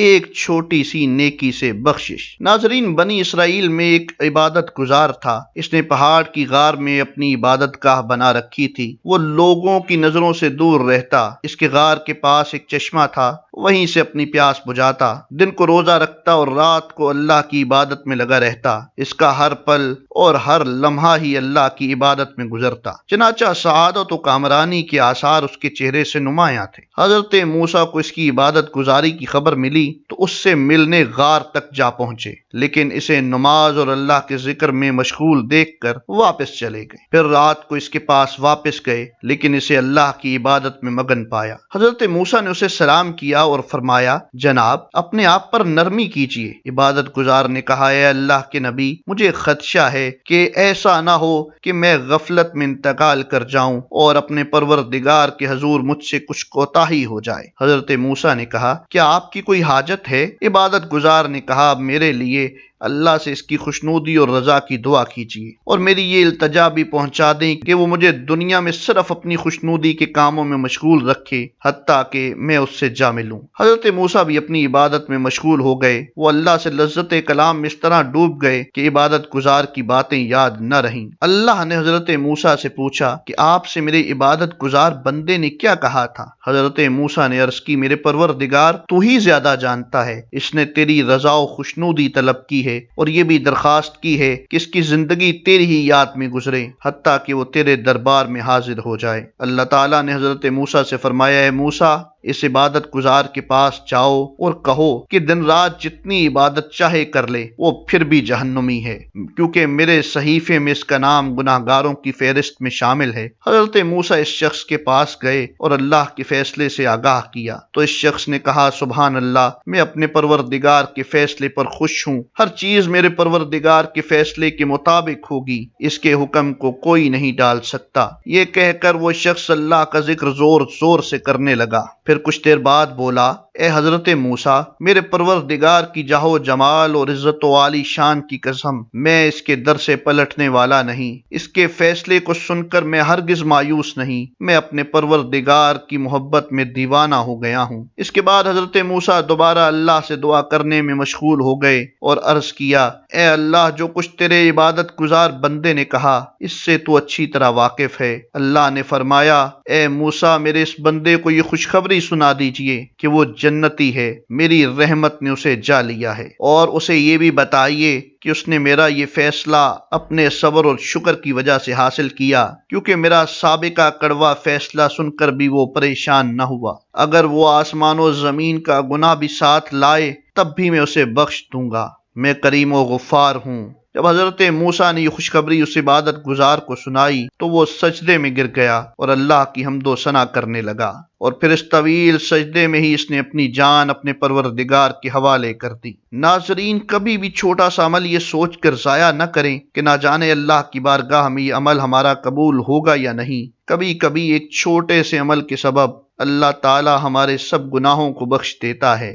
ایک چھوٹی سی نیکی سے بخشش۔ ناظرین، بنی اسرائیل میں ایک عبادت گزار تھا۔ اس نے پہاڑ کی غار میں اپنی عبادت گاہ بنا رکھی تھی۔ وہ لوگوں کی نظروں سے دور رہتا۔ اس کے غار کے پاس ایک چشمہ تھا، وہیں سے اپنی پیاس بجھاتا۔ دن کو روزہ رکھتا اور رات کو اللہ کی عبادت میں لگا رہتا۔ اس کا ہر پل اور ہر لمحہ ہی اللہ کی عبادت میں گزرتا۔ چنانچہ سعادت و کامرانی کے آثار اس کے چہرے سے نمایاں تھے۔ حضرت موسیٰ کو اس کی عبادت گزاری کی خبر ملی تو اس سے ملنے غار تک جا پہنچے، لیکن اسے نماز اور اللہ کے ذکر میں مشغول دیکھ کر واپس چلے گئے۔ پھر رات کو اس کے پاس واپس گئے، لیکن اسے اللہ کی عبادت میں مگن پایا۔ حضرت موسیٰ نے اسے سلام کیا اور فرمایا، جناب اپنے آپ پر نرمی کیجیے۔ عبادت گزار نے کہا، اے اللہ کے نبی، مجھے خدشہ ہے کہ ایسا نہ ہو کہ میں غفلت میں انتقال کر جاؤں اور اپنے پروردگار کے حضور مجھ سے کچھ کوتاہی ہو جائے۔ حضرت موسیٰ نے کہا، کیا آپ کی کوئی حاجت ہے؟ عبادت گزار نے کہا، میرے لیے اللہ سے اس کی خوشنودی اور رضا کی دعا کیجیے، اور میری یہ التجا بھی پہنچا دیں کہ وہ مجھے دنیا میں صرف اپنی خوشنودی کے کاموں میں مشغول رکھے حتیٰ کہ میں اس سے جا ملوں۔ حضرت موسیٰ بھی اپنی عبادت میں مشغول ہو گئے۔ وہ اللہ سے لذت کلام میں اس طرح ڈوب گئے کہ عبادت گزار کی باتیں یاد نہ رہیں۔ اللہ نے حضرت موسیٰ سے پوچھا کہ آپ سے میرے عبادت گزار بندے نے کیا کہا تھا؟ حضرت موسیٰ نے عرض کی، میرے پروردگار تو ہی زیادہ جانتا ہے، اس نے تیری رضا و خوشنودی طلب کی ہے اور یہ بھی درخواست کی ہے کہ اس کی زندگی تیری ہی یاد میں گزرے حتیٰ کہ وہ تیرے دربار میں حاضر ہو جائے۔ اللہ تعالیٰ نے حضرت موسیٰ سے فرمایا، اے موسیٰ، اس عبادت گزار کے پاس جاؤ اور کہو کہ دن رات جتنی عبادت چاہے کر لے، وہ پھر بھی جہنمی ہے، کیونکہ میرے صحیفے میں اس کا نام گناہگاروں کی فہرست میں شامل ہے۔ حضرت موسیٰ اس شخص کے پاس گئے اور اللہ کے فیصلے سے آگاہ کیا تو اس شخص نے کہا، سبحان اللہ، میں اپنے پروردگار کے فیصلے پر خوش ہوں۔ ہر چیز میرے پروردگار کے فیصلے کے مطابق ہوگی، اس کے حکم کو کوئی نہیں ڈال سکتا۔ یہ کہہ کر وہ شخص اللہ کا ذکر زور زور سے کرنے لگا۔ پھر کچھ دیر بعد بولا، اے حضرت موسیٰ، میرے پروردگار کی جاہ و جمال اور عزت و عالی شان کی قسم، میں اس کے در سے پلٹنے والا نہیں۔ اس کے فیصلے کو سن کر میں ہرگز مایوس نہیں، میں اپنے پروردگار کی محبت میں دیوانہ ہو گیا ہوں۔ اس کے بعد حضرت موسیٰ دوبارہ اللہ سے دعا کرنے میں مشغول ہو گئے اور عرض کیا، اے اللہ، جو کچھ تیرے عبادت گزار بندے نے کہا اس سے تو اچھی طرح واقف ہے۔ اللہ نے فرمایا، اے موسیٰ، میرے اس بندے کو یہ خوشخبری سنا دیجئے کہ وہ جنتی ہے، میری رحمت نے اسے جا لیا ہے، اور اسے یہ بھی بتائیے کہ اس نے میرا یہ فیصلہ اپنے صبر اور شکر کی وجہ سے حاصل کیا، کیونکہ میرا سابقہ کڑوا فیصلہ سن کر بھی وہ پریشان نہ ہوا۔ اگر وہ آسمان و زمین کا گناہ بھی ساتھ لائے تب بھی میں اسے بخش دوں گا، میں کریم و غفار ہوں۔ جب حضرت موسیٰ نے یہ خوشخبری اس عبادت گزار کو سنائی تو وہ سجدے میں گر گیا اور اللہ کی حمد و ثنا کرنے لگا، اور پھر اس طویل سجدے میں ہی اس نے اپنی جان اپنے پروردگار کے حوالے کر دی۔ ناظرین، کبھی بھی چھوٹا سا عمل یہ سوچ کر ضائع نہ کریں کہ نہ جانے اللہ کی بارگاہ میں یہ عمل ہمارا قبول ہوگا یا نہیں۔ کبھی کبھی ایک چھوٹے سے عمل کے سبب اللہ تعالی ہمارے سب گناہوں کو بخش دیتا ہے۔